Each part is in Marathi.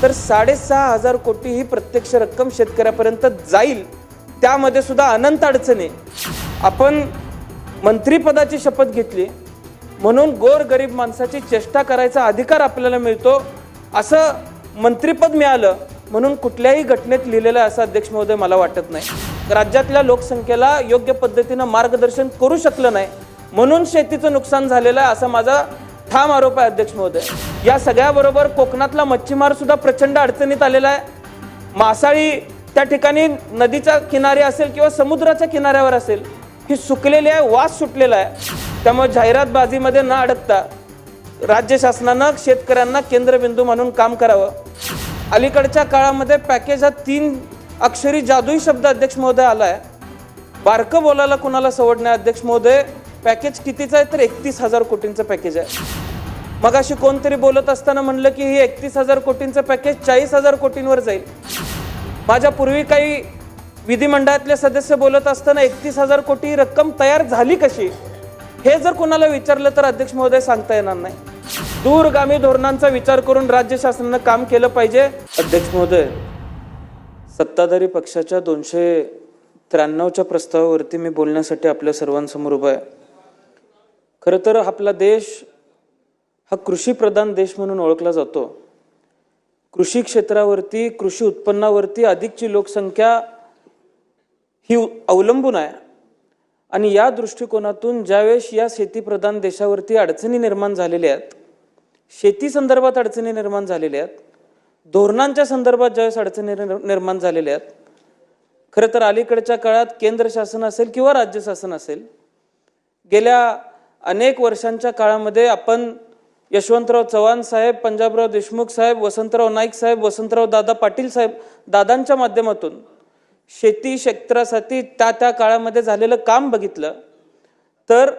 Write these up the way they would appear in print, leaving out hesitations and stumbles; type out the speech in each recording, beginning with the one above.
तर 6,500 कोटी ही प्रत्यक्ष रक्कम शेतकऱ्यापर्यंत जाईल, त्यामध्ये सुद्धा अनंत अडचणी। आपण मंत्रिपदाची शपथ घेतली म्हणून गोरगरीब माणसाची चेष्टा करायचा अधिकार आपल्याला मिळतो, असं मंत्रिपद मिळालं म्हणून कुठल्याही घटनेत लिहिलेलं असं अध्यक्ष महोदय मला वाटत नाही। राज्यातल्या लोकसंख्येला योग्य पद्धतीनं मार्गदर्शन करू शकलं नाही म्हणून शेतीचं नुकसान झालेलं आहे, असा माझा ठाम आरोप आहे अध्यक्ष महोदय। या सगळ्याबरोबर कोकणातला मच्छीमार सुद्धा प्रचंड अडचणीत आलेला आहे। मासाळी त्या ठिकाणी नदीच्या किनारी असेल किंवा समुद्राच्या किनाऱ्यावर असेल, ही सुकलेली आहे, वास सुटलेला आहे। त्यामुळे जाहिरातबाजीमध्ये न अडकता राज्य शासनानं शेतकऱ्यांना केंद्रबिंदू म्हणून काम करावं। अलीकडच्या काळामध्ये पॅकेज हा 3 अक्षरी जादुई शब्द अध्यक्ष महोदय आलाय। बारकं बोलायला कुणाला सवड नाही अध्यक्ष महोदय। पॅकेज कितीचं आहे तर 31,000 कोटींचं पॅकेज आहे। मगाशी कोणतरी बोलत असताना म्हणलं की हे 31,000 कोटींचं पॅकेज 40,000 कोटींवर जाईल। माझ्या पूर्वी काही विधिमंडळातले सदस्य बोलत असताना 31,000 कोटी रक्कम तयार झाली कशी, हे जर कोणाला विचारलं तर अध्यक्ष महोदय सांगता येणार नाही। दूरगामी धोरणांचा विचार करून राज्य शासनानं काम केलं पाहिजे। अध्यक्ष महोदय, सत्ताधारी पक्षाच्या 293च्या प्रस्तावावरती मी बोलण्यासाठी आपल्या सर्वांसमोर उभा आहे। खरं तर आपला देश हा कृषी प्रधान देश म्हणून ओळखला जातो। कृषी क्षेत्रावरती, कृषी उत्पन्नावरती अधिकची लोकसंख्या ही अवलंबून आहे आणि या दृष्टिकोनातून ज्यावेळेस या शेतीप्रधान देशावरती अडचणी निर्माण झालेल्या आहेत, शेती संदर्भात अडचणी निर्माण झालेल्या आहेत, धोरणांच्या संदर्भात ज्यावेळेस अडचणी निर्माण झालेल्या आहेत, खरं तर अलीकडच्या काळात केंद्र शासन असेल किंवा राज्य शासन असेल, गेल्या अनेक वर्षांच्या काळामध्ये आपण यशवंतराव चव्हाण साहेब, पंजाबराव देशमुख साहेब, वसंतराव नाईक साहेब, वसंतराव दादा पाटील साहेब, दादांच्या माध्यमातून शेती क्षेत्रासाठी त्या काळामध्ये झालेलं काम बघितलं तर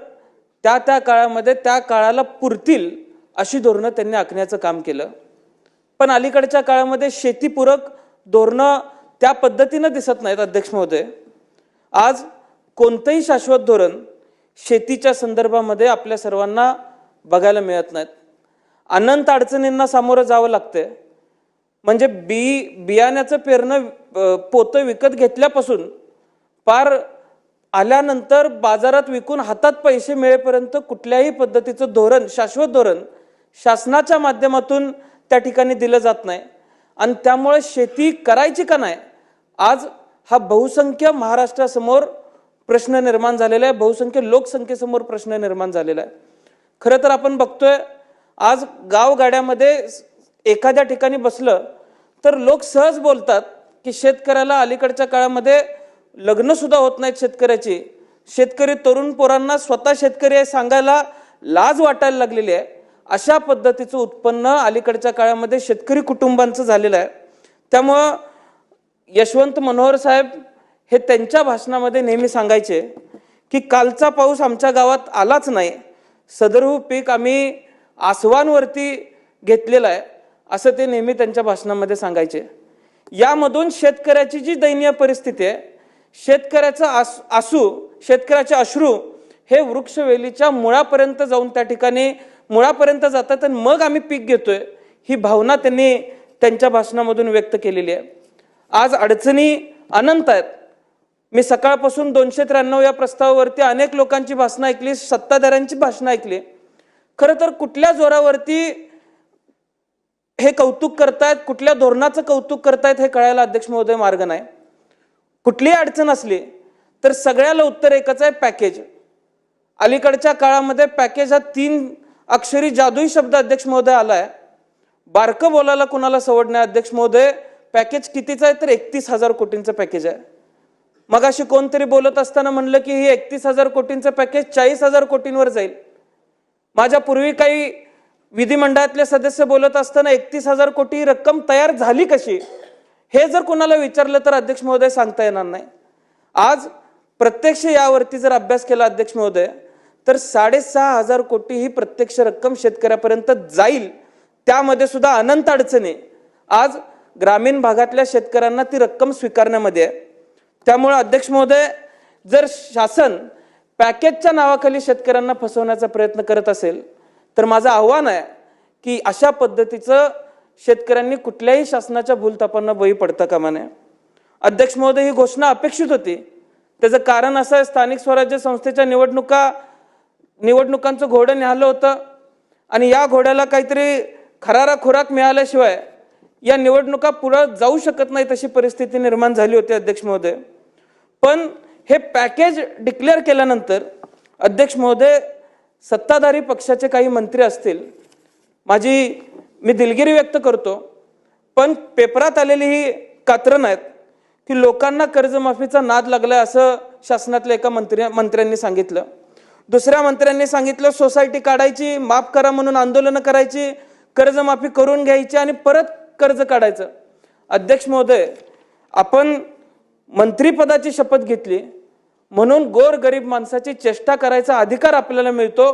त्या काळामध्ये त्या काळाला पुरतील अशी धोरणं त्यांनी आखण्याचं काम केलं। पण अलीकडच्या काळामध्ये शेतीपूरक धोरणं त्या पद्धतीनं दिसत नाहीत अध्यक्ष महोदय। आज कोणतंही शाश्वत धोरण शेतीच्या संदर्भामध्ये आपल्या सर्वांना बघायला मिळत नाहीत। अनंत अडचणींना सामोरं जावं लागतंय। म्हणजे बियाण्याचं पेरणं पोतं विकत घेतल्यापासून पार आल्यानंतर बाजारात विकून हातात पैसे मिळेपर्यंत कुठल्याही पद्धतीचं धोरण, शाश्वत धोरण शासनाच्या माध्यमातून त्या ठिकाणी दिलं जात नाही आणि त्यामुळे शेती करायची का नाही, आज हा बहुसंख्य महाराष्ट्रासमोर प्रश्न निर्माण झालेला आहे, बहुसंख्य लोकसंख्येसमोर प्रश्न निर्माण झालेला आहे। खरं तर आपण बघतोय आज गावगाड्यामध्ये एखाद्या ठिकाणी बसलं तर लोक सहज बोलतात की शेतकऱ्याला अलीकडच्या काळामध्ये लग्न सुद्धा होत नाहीत शेतकऱ्याची। शेतकरी तरुण पोरांना स्वतः शेतकरी आहे सांगायला लाज वाटायला लागलेली आहे। अशा पद्धतीचं उत्पन्न अलीकडच्या काळामध्ये शेतकरी कुटुंबांचं झालेलं आहे। त्यामुळं यशवंत मनोहर साहेब हे त्यांच्या भाषणामध्ये नेहमी सांगायचे की कालचा पाऊस आमच्या गावात आलाच नाही, सदरहू पीक आम्ही आसवांवरती घेतलेलं आहे, असं ते नेहमी त्यांच्या भाषणामध्ये सांगायचे। यामधून शेतकऱ्याची जी दयनीय परिस्थिती आहे, शेतकऱ्याचा शेतकऱ्याचे अश्रू हे वृक्षवेलीच्या मुळापर्यंत जाऊन त्या ठिकाणी मुळापर्यंत जातात आणि मग आम्ही पीक घेतोय, ही भावना त्यांनी त्यांच्या भाषणामधून व्यक्त केलेली आहे। आज अडचणी अनंत आहेत। मी सकाळपासून 293 या प्रस्तावावरती अनेक लोकांची भाषणं ऐकली, सत्ताधाऱ्यांची भाषणं ऐकली। खरं तर कुठल्या जोरावरती हे कौतुक करतायत, कुठल्या धोरणाचं कौतुक करतायत हे कळायला अध्यक्ष महोदय मार्ग नाही। कुठलीही अडचण असली तर सगळ्याला उत्तर एकच आहे, पॅकेज। अलीकडच्या काळामध्ये पॅकेज हा 3 अक्षरी जादुई शब्द अध्यक्ष महोदय आलाय। बारकं बोलायला कुणाला सवड नाही अध्यक्ष महोदय। पॅकेज कितीचं आहे तर 31,000 कोटींचं पॅकेज आहे। मगाशी कोणतरी बोलत असताना म्हणलं की हे 31,000 कोटींचं पॅकेज 40,000 कोटींवर जाईल। माझ्या पूर्वी काही विधिमंडळातले सदस्य बोलत असताना 31,000 कोटी रक्कम तयार झाली कशी, हे जर कोणाला विचारलं तर अध्यक्ष महोदय सांगता येणार नाही। आज प्रत्यक्ष यावरती जर अभ्यास केला अध्यक्ष महोदय तर 6,500 कोटी ही प्रत्यक्ष रक्कम शेतकऱ्यापर्यंत जाईल, त्यामध्ये सुद्धा अनंत अडचणी आज ग्रामीण भागातल्या शेतकऱ्यांना ती रक्कम स्वीकारण्यामध्ये आहे। त्यामुळे अध्यक्ष महोदय, जर शासन पॅकेजच्या नावाखाली शेतकऱ्यांना फसवण्याचा प्रयत्न करत असेल तर माझं आव्हान आहे की अशा पद्धतीचं शेतकऱ्यांनी कुठल्याही शासनाच्या भूलथापांना बळी पडता कामा नये। अध्यक्ष महोदय, ही घोषणा अपेक्षित होती। त्याचं कारण असं आहे, स्थानिक स्वराज्य संस्थेच्या निवडणुकांचं घोडं निघालं होतं आणि या घोड्याला काहीतरी खरारा खुराक मिळाल्याशिवाय या निवडणुका पुढे जाऊ शकत नाही तशी परिस्थिती निर्माण झाली होती अध्यक्ष महोदय। पण हे पॅकेज डिक्लेअर केल्यानंतर अध्यक्ष महोदय, सत्ताधारी पक्षाचे काही मंत्री असतील, मी दिलगिरी व्यक्त करतो, पण पेपरात आलेली ही कात्रणं आहेत की लोकांना कर्जमाफीचा नाद लागलाय असं शासनातल्या एका मंत्र्यांनी सांगितलं। दुसऱ्या मंत्र्यांनी सांगितलं सोसायटी काढायची, माफ करा म्हणून आंदोलनं करायची, कर्जमाफी करून घ्यायची आणि परत कर्ज काढायचं। अध्यक्ष महोदय, आपण मंत्रिपदाची शपथ घेतली म्हणून गोरगरीब माणसाची चेष्टा करायचा अधिकार आपल्याला मिळतो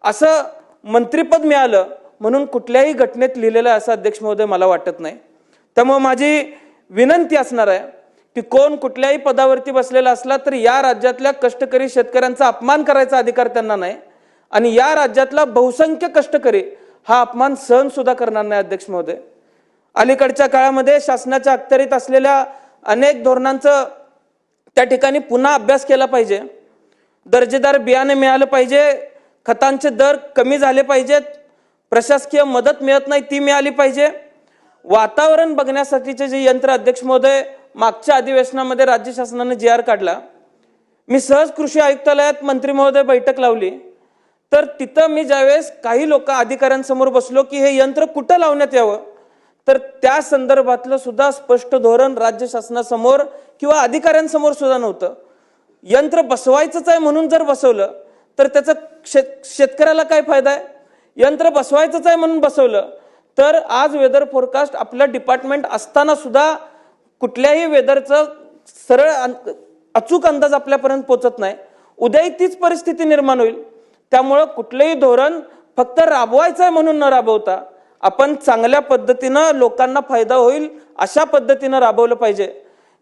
असं मंत्रिपद मिळालं म्हणून कुठल्याही घटनेत लिहिलेलं आहे असं अध्यक्ष महोदय मला वाटत नाही। त्यामुळे माझी विनंती असणार आहे की कोण कुठल्याही पदावरती बसलेला असला तर या राज्यातल्या कष्टकरी शेतकऱ्यांचा अपमान करायचा अधिकार त्यांना नाही आणि या राज्यातला बहुसंख्य कष्टकरी हा अपमान सहन सुद्धा करणार नाही। अध्यक्ष महोदय, अलीकडच्या काळामध्ये शासनाच्या अखत्यारीत असलेल्या अनेक धोरणांचं त्या ठिकाणी पुन्हा अभ्यास केला पाहिजे। दर्जेदार बियाणे मिळालं पाहिजे, खतांचे दर कमी झाले पाहिजेत, प्रशासकीय मदत मिळत नाही ती मिळाली पाहिजे। वातावरण बघण्यासाठीचे जे यंत्र अध्यक्ष महोदय, मागच्या अधिवेशनामध्ये राज्य शासनाने जी आर काढला, मी सहज कृषी आयुक्तालयात मंत्री महोदय बैठक लावली तर तिथं मी ज्यावेळेस काही लोक अधिकाऱ्यांसमोर बसलो की हे यंत्र कुठं लावण्यात यावं तर त्या संदर्भातलं सुद्धा स्पष्ट धोरण राज्य शासनासमोर किंवा अधिकाऱ्यांसमोर सुद्धा नव्हतं। यंत्र बसवायचंच आहे म्हणून जर बसवलं तर त्याचा शेतकऱ्याला काय फायदा आहे? यंत्र बसवायचंच आहे म्हणून बसवलं तर आज वेदर फोरकास्ट आपलं डिपार्टमेंट असताना सुद्धा कुठल्याही वेदरचं सरळ अचूक अंदाज आपल्यापर्यंत पोहोचत नाही। उद्याही तीच परिस्थिती निर्माण होईल। त्यामुळे कुठलेही धोरण फक्त राबवायचं आहे म्हणून न राबवता आपण चांगल्या पद्धतीनं लोकांना फायदा होईल अशा पद्धतीनं राबवलं पाहिजे।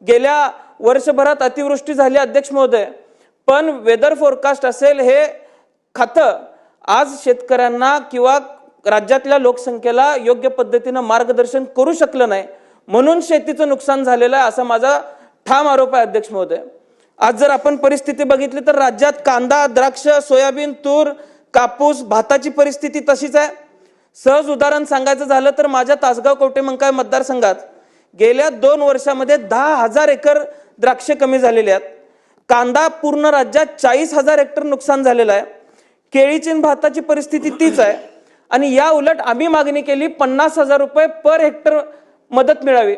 गेल्या वर्षभरात अतिवृष्टी झाली अध्यक्ष महोदय, पण वेदर फोरकास्ट असेल हे खातं आज शेतकऱ्यांना किंवा राज्यातल्या लोकसंख्येला योग्य पद्धतीनं मार्गदर्शन करू शकलं नाही म्हणून शेतीचं नुकसान झालेलं आहे असा माझा ठाम आरोप आहे अध्यक्ष महोदय। आज जर आपण परिस्थिती बघितली तर राज्यात कांदा, द्राक्ष, सोयाबीन, तूर, कापूस, भाताची परिस्थिती तशीच आहे। सहज उदाहरण सांगायचं झालं तर माझ्या तासगाव कवठेमंकाळ मतदारसंघात गेल्या 2 वर्षामध्ये 10,000 एकर द्राक्षे कमी झालेले आहेत। कांदा पूर्ण राज्यात 40,000 हेक्टर नुकसान झालेलं आहे। केळीची आणि भाताची परिस्थिती तीच आहे आणि या उलट आम्ही मागणी केली 50,000 रुपये पर हेक्टर मदत मिळावी।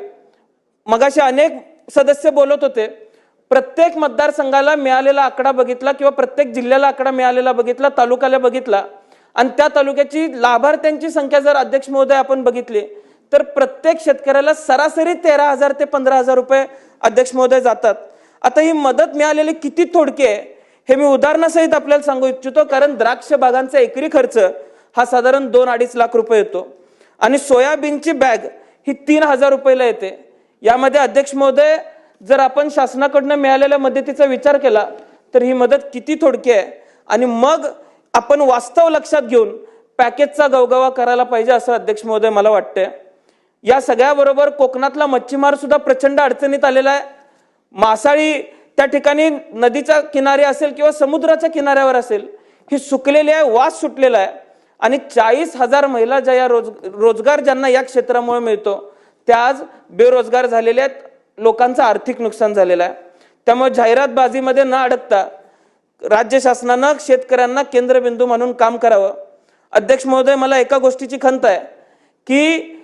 मगाशी अनेक सदस्य बोलत होते, प्रत्येक मतदारसंघाला मिळालेला आकडा बघितला किंवा प्रत्येक जिल्ह्याला आकडा मिळालेला बघितला, तालुक्याला बघितला आणि त्या तालुक्याची लाभार्थ्यांची संख्या जर अध्यक्ष महोदय आपण बघितली तर प्रत्येक शेतकऱ्याला सरासरी 13,000 ते 15,000 रुपये अध्यक्ष महोदय जातात। आता ही मदत मिळालेली किती थोडकी आहे हे मी उदाहरणासहित आपल्याला सांगू इच्छितो, कारण द्राक्ष बागांचा एकरी खर्च हा साधारण 2-2.5 लाख रुपये येतो आणि सोयाबीनची बॅग ही 3,000 रुपयाला येते। यामध्ये अध्यक्ष महोदय जर आपण शासनाकडून मिळालेल्या मदतीचा विचार केला तर ही मदत किती थोडकी आहे आणि मग आपण वास्तव लक्षात घेऊन पॅकेजचा गवगवा करायला पाहिजे असं अध्यक्ष महोदय मला वाटतंय। या सगळ्याबरोबर कोकणातला मच्छीमार सुद्धा प्रचंड अडचणीत आलेला आहे। मासाळी त्या ठिकाणी नदीच्या किनारी असेल किंवा समुद्राच्या किनाऱ्यावर असेल ही सुकलेली आहे, वास सुटलेला आहे आणि 40,000 महिला ज्या या रोजगार ज्यांना या क्षेत्रामुळे मिळतो त्या आज बेरोजगार झालेल्या आहेत, लोकांचं आर्थिक नुकसान झालेलं आहे। त्यामुळे जाहिरातबाजीमध्ये न अडकता राज्य शासनानं शेतकऱ्यांना केंद्रबिंदू म्हणून काम करावं। अध्यक्ष महोदय, मला एका गोष्टीची खंत आहे की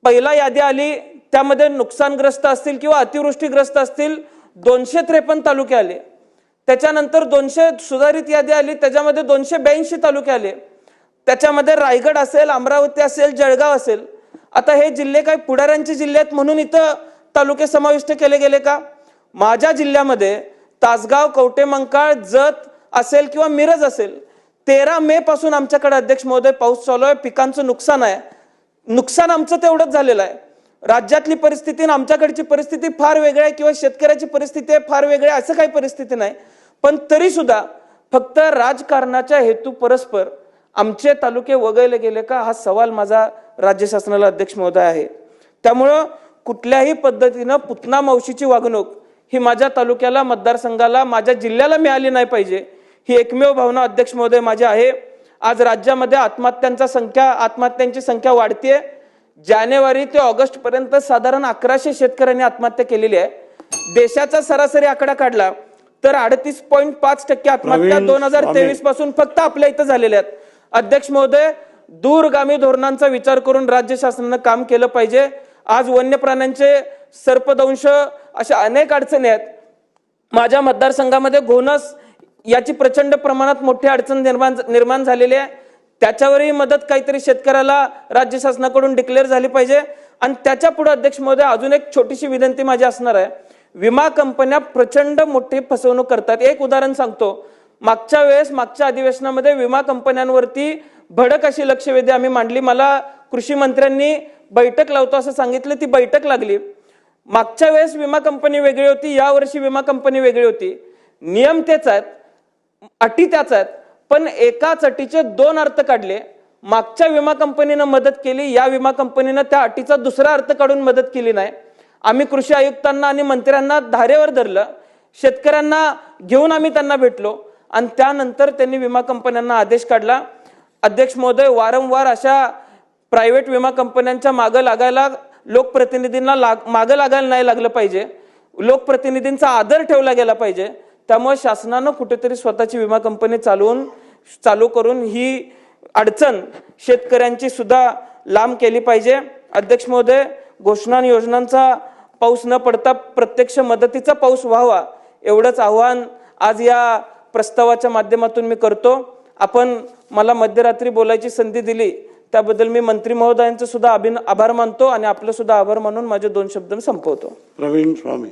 पहिला यादी आली त्यामध्ये नुकसानग्रस्त असतील किंवा अतिवृष्टीग्रस्त असतील 253 तालुके आले, त्याच्यानंतर 200 सुधारित यादी आली त्याच्यामध्ये 282 तालुके आले, त्याच्यामध्ये रायगड असेल, अमरावती असेल, जळगाव असेल। आता हे जिल्हे काय पुढाऱ्यांचे जिल्हे आहेत म्हणून इथं तालुके समाविष्ट केले गेले का? माझ्या जिल्ह्यामध्ये तासगाव, कवठेमंकाळ, जत असेल किंवा मिरज असेल 13 मे पासून आमच्याकडे अध्यक्ष महोदय पाऊस चालू आहे, पिकांचं नुकसान आहे। नुकसान आमचं तेवढंच झालेलं आहे। राज्यातली परिस्थिती आणि आमच्याकडची परिस्थिती फार वेगळी आहे किंवा शेतकऱ्याची परिस्थिती फार वेगळी आहे असं काही परिस्थिती नाही, पण तरी सुद्धा फक्त राजकारणाच्या हेतू परस्पर आमचे तालुके वगळले गेले का, हा सवाल माझा राज्य शासनाला अध्यक्ष महोदय आहे. त्यामुळं कुठल्याही पद्धतीनं पुतना मावशीची वागणूक ही माझ्या तालुक्याला, मतदारसंघाला, माझ्या जिल्ह्याला मिळाली नाही पाहिजे, ही एकमेव भावना अध्यक्ष महोदय माझी आहे. आज राज्यामध्ये आत्महत्यांची संख्या वाढतीये. जानेवारी ते ऑगस्ट पर्यंत साधारण 1100 शेतकऱ्यांनी आत्महत्या केलेली आहे. देशाचा सरासरी आकडा काढला तर 38.5% आत्महत्या 2023 पासून फक्त आपल्या इथं झालेल्या आहेत. अध्यक्ष महोदय, दूरगामी धोरणांचा विचार करून राज्य शासनानं काम केलं पाहिजे. आज वन्य प्राण्यांचे सर्पदंश अशा अनेक अडचणी आहेत. माझ्या मतदारसंघामध्ये घोणस याची प्रचंड प्रमाणात मोठी अडचण निर्माण झालेली आहे. त्याच्यावरही मदत काहीतरी शेतकऱ्याला राज्य शासनाकडून डिक्लेअर झाली पाहिजे. आणि त्याच्या पुढे अध्यक्ष महोदय अजून एक छोटीशी विनंती माझी असणार आहे. विमा कंपन्या प्रचंड मोठी फसवणूक करतात. एक उदाहरण सांगतो. मागच्या अधिवेशनामध्ये विमा कंपन्यांवरती भडक अशी लक्षवेधी आम्ही मांडली. मला कृषी मंत्र्यांनी बैठक लावतो असं सांगितलं, ती बैठक लागली. मागच्या वेळेस विमा कंपनी वेगळी होती, या वर्षी विमा कंपनी वेगळी होती. नियम तेच आहेत, अटी त्याच आहेत, पण एकाच अटीचे दोन अर्थ काढले. मागच्या विमा कंपनीनं मदत केली, या विमा कंपनीनं त्या अटीचा दुसरा अर्थ काढून मदत केली नाही. आम्ही कृषी आयुक्तांना आणि मंत्र्यांना धारेवर धरलं, शेतकऱ्यांना घेऊन आम्ही त्यांना भेटलो आणि त्यानंतर त्यांनी विमा कंपन्यांना आदेश काढला. अध्यक्ष महोदय, वारंवार अशा प्रायव्हेट विमा कंपन्यांच्या मागं लागायला लोकप्रतिनिधींना मागं लागायला नाही लागलं पाहिजे. लोकप्रतिनिधींचा आदर ठेवला गेला पाहिजे. त्यामुळे शासनानं कुठेतरी स्वतःची विमा कंपनी चालू करून ही अडचण शेतकऱ्यांची सुद्धा लांब केली पाहिजे. अध्यक्ष महोदय, घोषणा आणि योजनांचा पाऊस न पडता प्रत्यक्ष मदतीचा पाऊस व्हावा, एवढंच आव्हान आज या प्रस्तावाच्या माध्यमातून मी करतो. आपण मला मध्यरात्री बोलायची संधी दिली त्याबद्दल मी मंत्री महोदयांचे सुद्धा आभार मानतो आणि आपलं सुद्धा आभार मानून माझे 2 शब्द संपवतो. प्रवीण स्वामी.